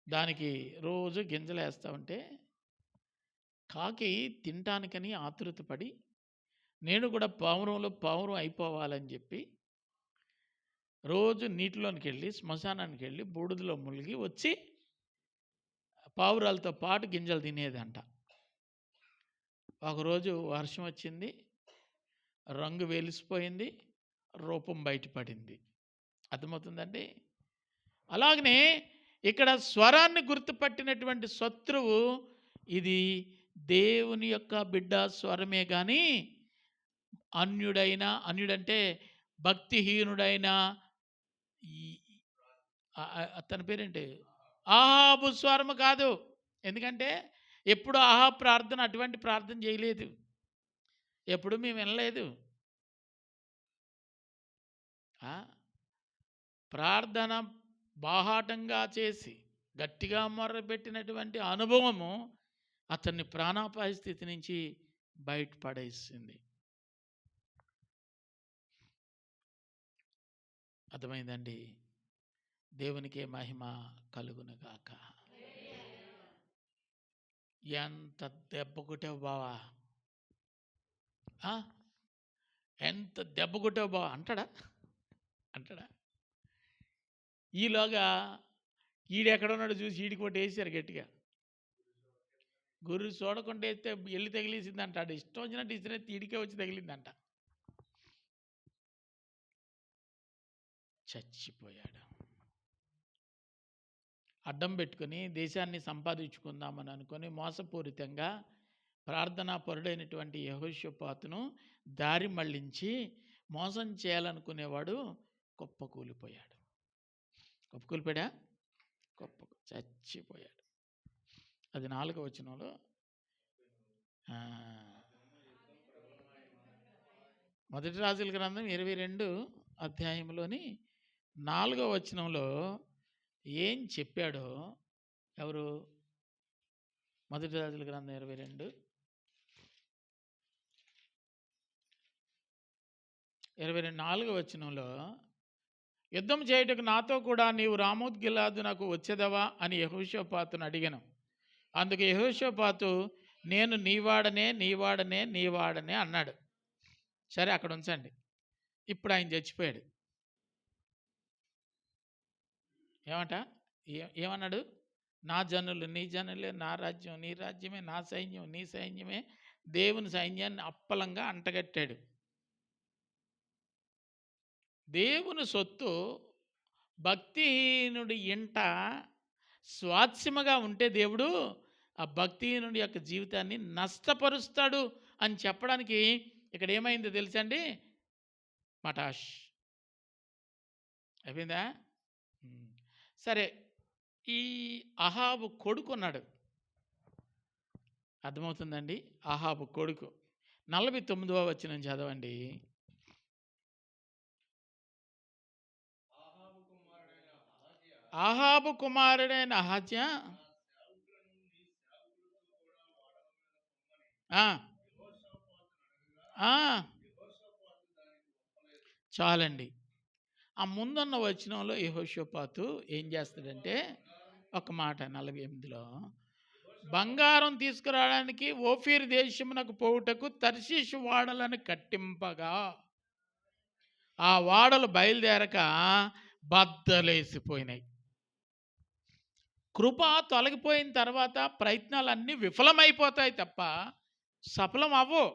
[SPEAKER 1] దానికి రోజు గింజలు వేస్తూ ఉంటే కాకి తినటానికని ఆతృతపడి, నేను కూడా పావురం అయిపోవాలని చెప్పి రోజు నీటిలోనికి వెళ్ళి శ్మశానానికి వెళ్ళి బూడిదలో మునిగి వచ్చి పావురాలతో పాటు గింజలు తినేదంట. ఒకరోజు వర్షం వచ్చింది, రంగు వెలిసిపోయింది, రూపం బయటపడింది. అర్థమవుతుందండి? అలాగనే ఇక్కడ స్వరాన్ని గుర్తుపట్టినటువంటి శత్రువు ఇది దేవుని యొక్క బిడ్డ స్వరమే కానీ అన్యుడంటే భక్తిహీనుడైన అతని పేరేంటి, ఆహాబు స్వరము కాదు. ఎందుకంటే ఎప్పుడు ప్రార్థన అటువంటి ప్రార్థన చేయలేదు, ఎప్పుడు మేము వినలేదు. ప్రార్థన బాహాటంగా చేసి గట్టిగా మొర్రపెట్టినటువంటి అనుభవము అతన్ని ప్రాణాపాయ స్థితి నుంచి బయటపడేసింది. అర్థమైందండి? దేవునికే మహిమ కలుగునుగాక. ఎంత దెబ్బ కొట్టావు బావా, ఎంత దెబ్బ కొట్టావు బావా అంటాడా? ఈలోగా ఈడెక్కడున్నాడు చూసి ఈడికి ఒకటి వేసారు గట్టిగా. గురు చూడకుండా వేస్తే వెళ్ళి తగిలేసిందంట. ఆడు ఇష్టం వచ్చినట్టు ఇస్తే ఈడికే వచ్చి తగిలిందంట. చచ్చిపోయాడు. అడ్డం పెట్టుకొని దేశాన్ని సంపాదించుకుందామని అనుకొని మోసపూరితంగా ప్రార్థనా పరుడైనటువంటి యెహోషాపాతును దారి మళ్లించి మోసం చేయాలనుకునేవాడు కుప్పకూలిపోయాడు. కుప్పకూలిపోయాడా? చచ్చిపోయాడు. అది 4వ వచనంలో. మొదటి రాజుల గ్రంథం 22 అధ్యాయంలోని 4వ వచనంలో ఏం చెప్పాడో ఎవరు? మొదటి రాజుల గ్రంథం 22 4వ వచనంలో, యుద్ధం చేయుటకు నాతో కూడా నీవు రామోత్ గిలాదునకు వచ్చేదవా అని యెహోషాపాతును అడిగాను. అందుకు యెహోషాపాతు, నేను నీవాడనే అన్నాడు. సరే, అక్కడ ఉంచండి. ఇప్పుడు ఆయన చచ్చిపోయాడు. ఏమన్నాడు? నా జనులు నీ జనులే, నా రాజ్యం నీ రాజ్యమే, నా సైన్యం నీ సైన్యమే. దేవుని సైన్యాన్ని అప్పలంగా అంటగట్టాడు. దేవుని సొత్తు భక్తిహీనుడి ఇంట స్వాస్యముగా ఉంటే దేవుడు ఆ భక్తిహీనుడి యొక్క జీవితాన్ని నష్టపరుస్తాడు అని చెప్పడానికి ఇక్కడ ఏమైందో తెలుసండి? మటాష్ అయిపోయిందా? సరే, ఈ అహాబు కొడుకున్నాడు. అర్థమవుతుందండి? అహాబు కొడుకు. 49వ వచనం చదవండి. అహాబు కుమారుడైన అహజ్యా చాలండి. ఆ ముందున్న వచనంలో యెహోషాపాతు ఏం చేస్తాడంటే, ఒక మాట 48లో, బంగారం తీసుకురావడానికి ఓఫీర్ దేశమునకు పోవుటకు తర్షీషు వాడలను కట్టింపగా ఆ వాడలు బయలుదేరక బద్దలేసిపోయినాయి. కృప తొలగిపోయిన తర్వాత ప్రయత్నాలన్నీ విఫలమైపోతాయి తప్ప సఫలం అవ్వవు.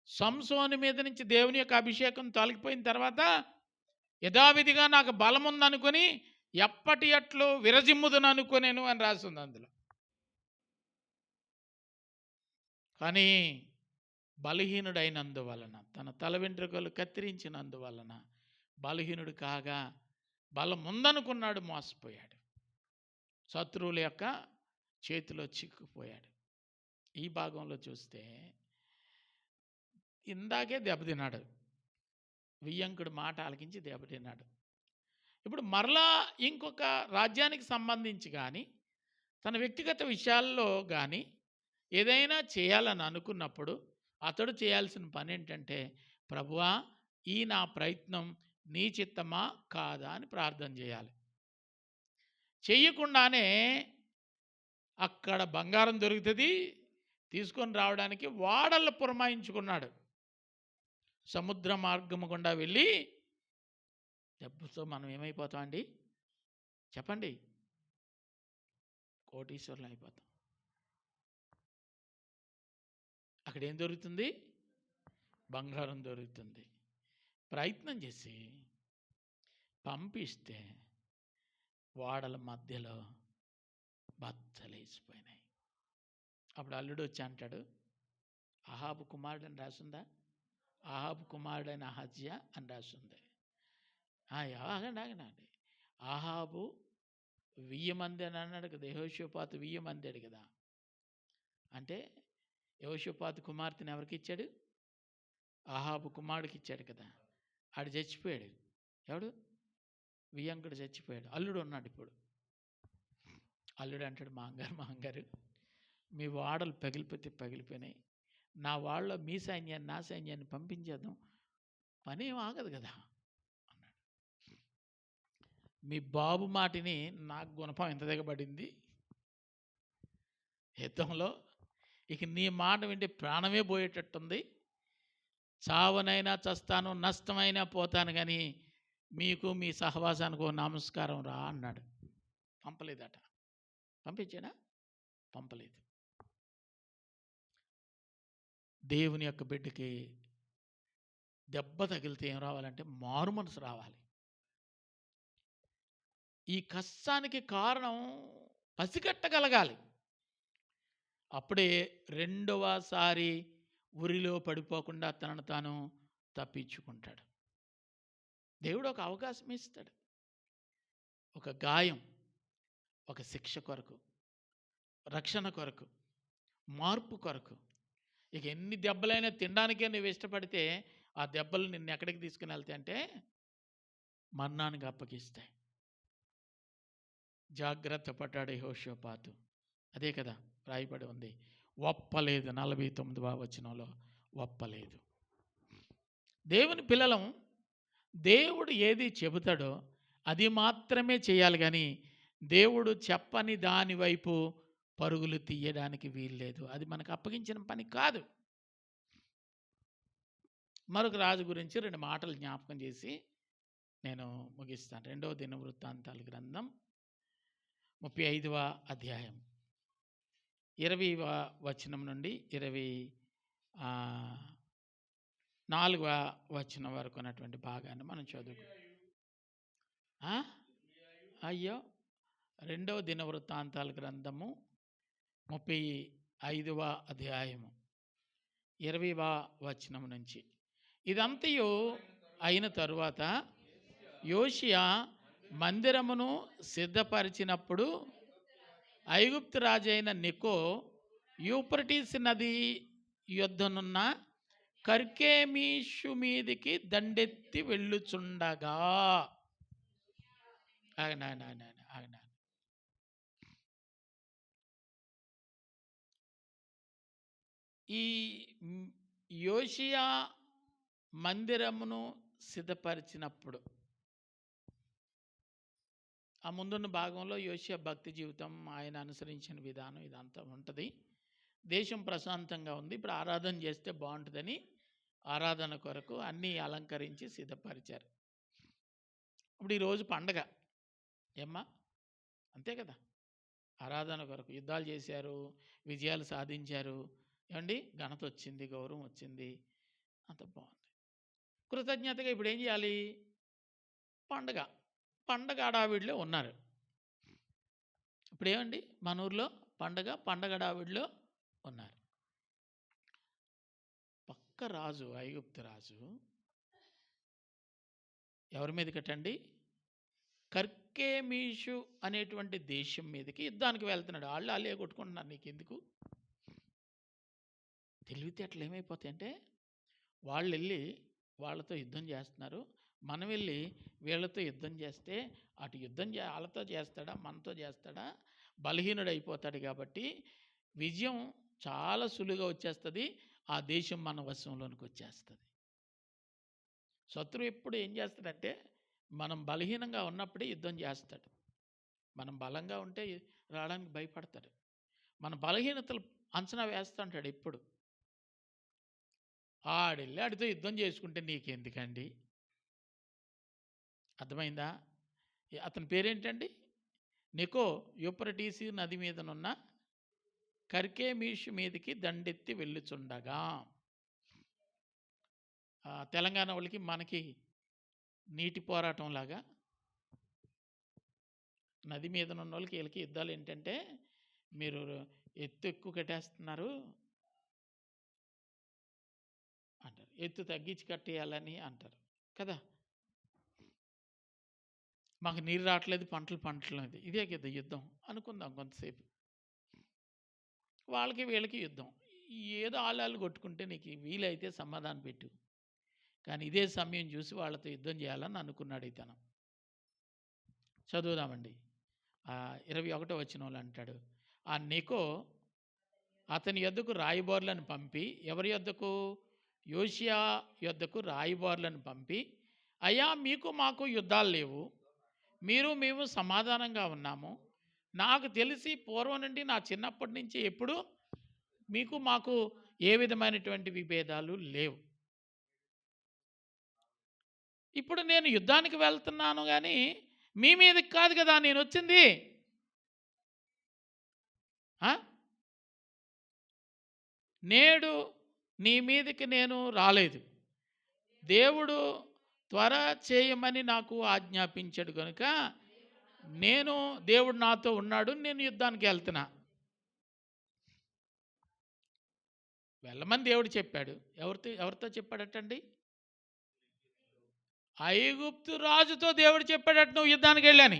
[SPEAKER 1] సంసోను మీద నుంచి దేవుని యొక్క అభిషేకం తొలగిపోయిన తర్వాత యథావిధిగా నాకు బలం ఉందనుకొని ఎప్పటి అట్లు విరజిమ్ముదును అనుకునేను అని రాస్తుంది అందులో. కానీ బలహీనుడైనందువలన, తన తల వెంట్రుకలు కత్తిరించినందువలన బలహీనుడు కాగా బలం ఉందనుకున్నాడు, మోసపోయాడు, శత్రువుల యొక్క చేతిలో చిక్కుపోయాడు. ఈ భాగంలో చూస్తే ఇందాకే దెబ్బతిన్నాడు, వియ్యంకుడు మాట ఆలకించి దెబ్బతిన్నాడు. ఇప్పుడు మరలా ఇంకొక రాజ్యానికి సంబంధించి కానీ తన వ్యక్తిగత విషయాల్లో కానీ ఏదైనా చేయాలని అనుకున్నప్పుడు అతడు చేయాల్సిన పని ఏంటంటే, ప్రభువా ఈ నా ప్రయత్నం నీ చిత్తమా కాదా అని ప్రార్థన చేయాలి. చెయ్యకుండానే అక్కడ బంగారం దొరుకుతుంది తీసుకొని రావడానికి వాడళ్ళు పురమాయించుకున్నాడు. సముద్ర మార్గము గుండా వెళ్ళి డబ్బుతో మనం ఏమైపోతామండి చెప్పండి? కోటీశ్వరులు అయిపోతాం. అక్కడ ఏం దొరుకుతుంది? బంగారం దొరుకుతుంది. ప్రయత్నం చేసి పంపిస్తే వాడల మధ్యలో బద్దలేసిపోయినాయి. అప్పుడు అల్లుడు వచ్చి అంటాడు, అహాబు కుమారుడు అని రాసిందా? అహాబు కుమారుడైన అహజ్యా అని రాసింది. ఆగండి. అహాబు 1000 మంది అని అన్నాడు కదా, యెహోషాపాతు 1000 మంది అడు కదా. అంటే యెహోషాపాతు కుమార్తెను ఎవరికి ఇచ్చాడు? అహాబు కుమారుడికి ఇచ్చాడు కదా. ఆడు చచ్చిపోయాడు. ఎవడు? వియ్యంకుడు చచ్చిపోయాడు. అల్లుడు ఉన్నాడు. ఇప్పుడు అల్లుడు అంటాడు, మాంగారు మీ వాడలు పగిలిపోయినాయి, నా వాళ్ళ మీ సైన్యాన్ని నా సైన్యాన్ని పంపించేద్దాం, పని ఏం ఆగదు కదా అన్నాడు. మీ బాబు మాటిని నాకు గుణపం ఎంత దిగబడింది యుద్ధంలో, ఇక నీ మాట వింటే ప్రాణమే పోయేటట్టుంది, చావనైనా చస్తాను, నష్టమైనా పోతాను, కానీ మీకు మీ సహవాసానికి నమస్కారం రా అన్నాడు. పంపలేదట. పంపించాడా? పంపలేదు. దేవుని యొక్క బిడ్డకి దెబ్బ తగిలితే ఏం రావాలంటే మారు మనసు రావాలి. ఈ కష్టానికి కారణం పసిగట్టగలగాలి. అప్పుడే రెండవసారి ఉరిలో పడిపోకుండా తనను తాను తప్పించుకుంటాడు. దేవుడు ఒక అవకాశం ఇస్తాడు. ఒక గాయం, ఒక శిక్ష కొరకు, రక్షణ కొరకు, మార్పు కొరకు. ఇక ఎన్ని దెబ్బలైనా తినడానికే నువ్వు ఇష్టపడితే ఆ దెబ్బలు నిన్ను ఎక్కడికి తీసుకుని వెళ్తాయి అంటే మరణానికి అప్పగిస్తాయి. జాగ్రత్త పడ్డాడు యెహోషాపాతు. అదే కదా రాయబడి ఉంది. ఒప్పలేదు. 49వ వచనంలో ఒప్పలేదు. దేవుని పిల్లలం దేవుడు ఏది చెబుతాడో అది మాత్రమే చేయాలి, కానీ దేవుడు చెప్పని దాని వైపు పరుగులు తీయడానికి వీల్లేదు. అది మనకు అప్పగించిన పని కాదు. మరొక రాజు గురించి 2 మాటలు జ్ఞాపకం చేసి నేను ముగిస్తాను. 2వ దినవృత్తాంతాల గ్రంథం 35వ అధ్యాయం 20వ వచనం నుండి 24వ వచనం వరకు ఉన్నటువంటి భాగాన్ని మనం చదువుకో. అయ్యో, 2వ దినవృత్తాంతాల గ్రంథము 35వ అధ్యాయము 20వ వచనం నుంచి. ఇదంతయు అయిన తరువాత యోషియా మందిరమును సిద్ధపరిచినప్పుడు ఐగుప్తు రాజైన నెకో యూఫ్రటీసు నది యొద్దనున్న కర్కెమీషు మీదికి దండెత్తి వెళ్ళుచుండగా. ఈ యోషియా మందిరమును సిద్ధపరిచినప్పుడు ఆ ముందున్న భాగంలో యోషియా భక్తి జీవితం, ఆయన అనుసరించిన విధానం ఇదంతా ఉంటుంది. దేశం ప్రశాంతంగా ఉంది. ఇప్పుడు ఆరాధన చేస్తే బాగుంటుందని ఆరాధన కొరకు అన్నీ అలంకరించి సిద్ధపరిచారు. ఇప్పుడు ఈరోజు పండగ ఏమ్మా, అంతే కదా. ఆరాధన కొరకు యుద్ధాలు చేశారు, విజయాలు సాధించారు, ఏమండి, ఘనత వచ్చింది, గౌరవం వచ్చింది, అంత బాగుంది. కృతజ్ఞతగా ఇప్పుడు ఏం చేయాలి? పండగ హడావిడిలో ఉన్నారు. ఇప్పుడు ఏమండి, మన ఊర్లో పండగ హడావిడిలో ఉన్నారు. పక్క రాజు, ఐగుప్తు రాజు ఎవరి మీద కట్టండి? కర్కెమీషు అనేటువంటి దేశం మీదకి యుద్ధానికి వెళ్తున్నాడు. వాళ్ళే కొట్టుకుంటున్నారు. నీకెందుకు? తెలివితేటలు ఏమైపోతాయంటే వాళ్ళు వెళ్ళి వాళ్ళతో యుద్ధం చేస్తున్నారు, మనం వెళ్ళి వీళ్ళతో యుద్ధం చేస్తే అటు వాళ్ళతో చేస్తాడా మనతో చేస్తాడా? బలహీనుడు అయిపోతాడు. కాబట్టి విజయం చాలా సులువుగా వచ్చేస్తుంది. ఆ దేశం మన వశంలోనికి వచ్చేస్తుంది. శత్రువు ఎప్పుడు ఏం చేస్తాడంటే మనం బలహీనంగా ఉన్నప్పుడే యుద్ధం చేస్తాడు. మనం బలంగా ఉంటే రావడానికి భయపడతాడు. మన బలహీనతలు అంచనా వేస్తుంటాడు ఎప్పుడు. ఆడెళ్ళి ఆడితో యుద్ధం చేసుకుంటే నీకెందుకండి? అర్థమైందా? అతని పేరేంటండి? నెకో యూఫ్రటీసు నది మీదనున్న కర్కెమీషు మీదకి దండెత్తి వెళ్ళుచుండగా. తెలంగాణ వాళ్ళకి మనకి నీటి పోరాటం లాగా నది మీద ఉన్న వాళ్ళకి వీళ్ళకి యుద్ధాలు ఏంటంటే, మీరు ఎత్తు ఎక్కువ కట్టేస్తున్నారు అంటారు, ఎత్తు తగ్గించి కట్టేయాలని అంటారు కదా. మాకు నీరు రావట్లేదు, పంటలు ఇదే కదా యుద్ధం అనుకుందాం కొంతసేపు. వాళ్ళకి వీళ్ళకి యుద్ధం. ఏదో ఆళ్ళు కొట్టుకుంటే నీకు వీలైతే సమాధానం పెట్టు, కానీ ఇదే సమయం చూసి వాళ్ళతో యుద్ధం చేయాలని అనుకున్నాడు ఇతను. చదువుదామండి. 21వ వచనంలో అంటాడు, ఆ నెకో అతని యొద్దకు రాయబారులను పంపి, ఎవరి యొద్దకు? యోషియా యొద్దకు రాయబారులను పంపి, అయ్యా, మీకు మాకు యుద్ధాలు లేవు, మేము సమాధానంగా ఉన్నాము. నాకు తెలిసి పూర్వం నుండి, నా చిన్నప్పటి నుంచి ఎప్పుడు మీకు మాకు ఏ విధమైనటువంటి విభేదాలు లేవు. ఇప్పుడు నేను యుద్ధానికి వెళ్తున్నాను, కానీ మీ మీదకి కాదు కదా నేను వచ్చింది. నేడు నీ మీదకి నేను రాలేదు. దేవుడు త్వర చేయమని నాకు ఆజ్ఞాపించాడు కనుక దేవుడు నాతో ఉన్నాడు, నేను యుద్ధానికి వెళ్తున్నా. వెళ్ళమని దేవుడు చెప్పాడు. ఎవరితో చెప్పాడటండి? ఐగుప్తు రాజుతో దేవుడు చెప్పాడట, నువ్వు యుద్ధానికి వెళ్ళని.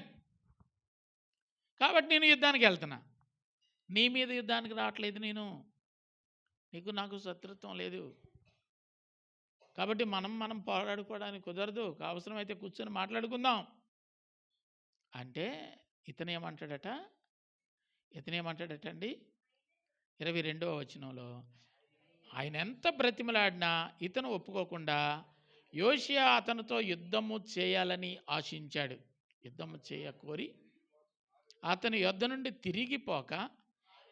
[SPEAKER 1] కాబట్టి నేను యుద్ధానికి వెళ్తున్నా. నీ మీద యుద్ధానికి రావట్లేదు నేను. నీకు నాకు శత్రుత్వం లేదు. కాబట్టి మనం పోరాడుకోవడానికి కుదరదు. అవసరమైతే కూర్చొని మాట్లాడుకుందాం అంటే ఇతనేమంటాడట అండి 22వ వచనంలో, ఆయన ఎంత బ్రతిమలాడినా ఇతను ఒప్పుకోకుండా యోషియా అతనితో యుద్ధము చేయాలని ఆశించాడు. యుద్ధము కోరి అతని యొద్ద నుండి తిరిగిపోక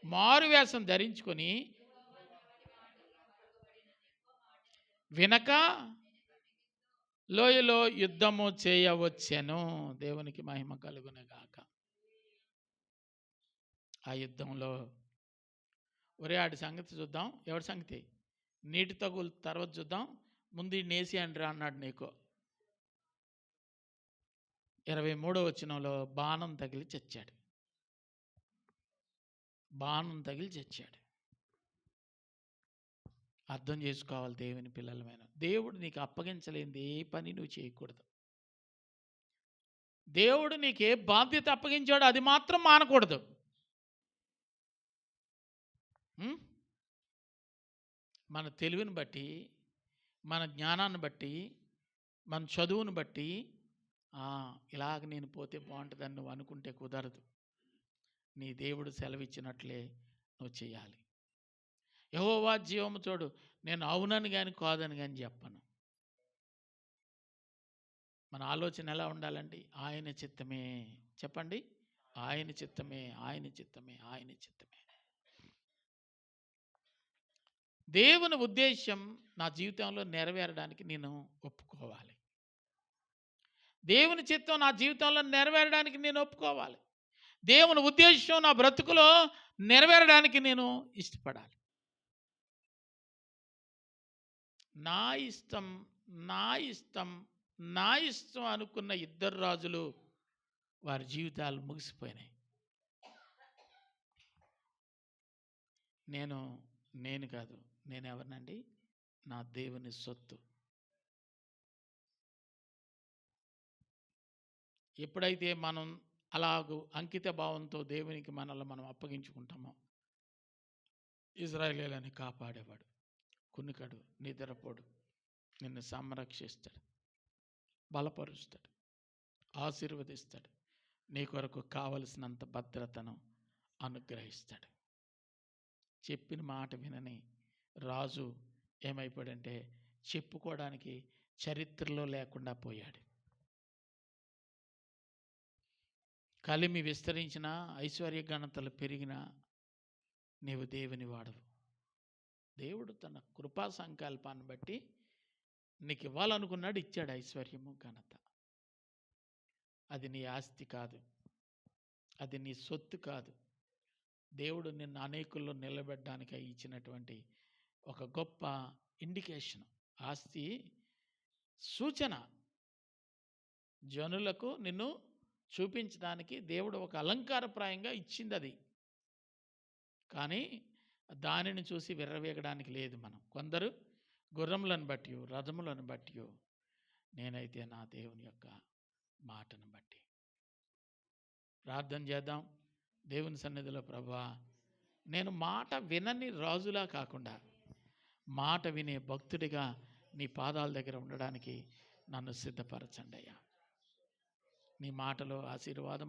[SPEAKER 1] మారువేషం ధరించుకొని వినక లోయలో యుద్ధము చేయవచ్చెను. దేవునికి మహిమ కలుగునగాక. ఆ యుద్ధంలో ఆడి సంగతి చూద్దాం. ఎవరి సంగతి? నీటి తగులు తర్వాత చూద్దాం, ముందు నేసి అండ్రా అన్నాడు నీకు. 23వ వచనంలో బాణం తగిలి చచ్చాడు. అర్థం చేసుకోవాలి దేవుని పిల్లలమైన. దేవుడు నీకు అప్పగించలేనిది ఏ పని నువ్వు చేయకూడదు. దేవుడు నీకు ఏ బాధ్యత అప్పగించాడో అది మాత్రం మానకూడదు. మన తెలివిని బట్టి, మన జ్ఞానాన్ని బట్టి, మన చదువును బట్టి ఇలాగ నేను పోతే బాగుంటుందని నువ్వు అనుకుంటే కుదరదు. నీ దేవుడు సెలవిచ్చినట్లే నువ్వు చేయాలి. యెహోవా జీవము తోడు, నేను అవునని కానీ కాదని కానీ చెప్పను. మన ఆలోచన ఎలా ఉండాలండి? ఆయన చిత్తమే. చెప్పండి, ఆయన చిత్తమే, ఆయన చిత్తమే, ఆయన చిత్తమే. దేవుని ఉద్దేశం నా జీవితంలో నెరవేరడానికి నేను ఒప్పుకోవాలి. దేవుని చిత్తం నా జీవితంలో నెరవేరడానికి నేను ఒప్పుకోవాలి. దేవుని ఉద్దేశం నా బ్రతుకులో నెరవేరడానికి నేను ఇష్టపడాలి. నా ఇష్టం నా ఇష్టం నా ఇష్టం అనుకున్న ఇద్దరు రాజులు వారి జీవితాలు ముగిసిపోయినాయి. నేను కాదు, నేను ఎవరినండి? నా దేవుని సొత్తు. ఎప్పుడైతే మనం అలాగూ అంకిత భావంతో దేవునికి మనల్ని మనం అప్పగించుకుంటామో, ఇశ్రాయేలీయులను కాపాడేవాడు, కునికడు, నిద్రపోడు, నిన్ను సంరక్షిస్తాడు, బలపరుస్తాడు, ఆశీర్వదిస్తాడు, నీ కొరకు కావలసినంత భద్రతను అనుగ్రహిస్తాడు. చెప్పిన మాట వినని రాజు ఏమైపోయాడంటే చెప్పుకోవడానికి చరిత్రలో లేకుండా పోయాడు. కలిమి విస్తరించిన, ఐశ్వర్య ఘనతలు పెరిగిన నీవు దేవుని వాడవు. దేవుడు తన కృపా సంకల్పాన్ని బట్టి నీకు ఇవ్వాలనుకున్నాడు, ఇచ్చాడు ఐశ్వర్యము, ఘనత. అది నీ ఆస్తి కాదు, అది నీ సొత్తు కాదు. దేవుడు నిన్ను అనేకుల్లో నిలబెట్టడానికి ఇచ్చినటువంటి ఒక గొప్ప ఇండికేషన్. ఆస్తి సూచన, జనులకు నిన్ను చూపించడానికి దేవుడు ఒక అలంకారప్రాయంగా ఇచ్చింది అది. కానీ దానిని చూసి విర్రవీగడానికి లేదు మనం. కొందరు గుర్రములను బట్టి, రథములను బట్టి, నేనైతే నా దేవుని యొక్క మాటను బట్టి. ప్రార్థన చేద్దాం దేవుని సన్నిధిలో. ప్రభువా, నేను మాట వినని రాజులా కాకుండా మాట వినే భక్తుడిగా నీ పాదాల దగ్గర ఉండడానికి నన్ను సిద్ధపరచండి అయ్యా. నీ మాటలో ఆశీర్వాదం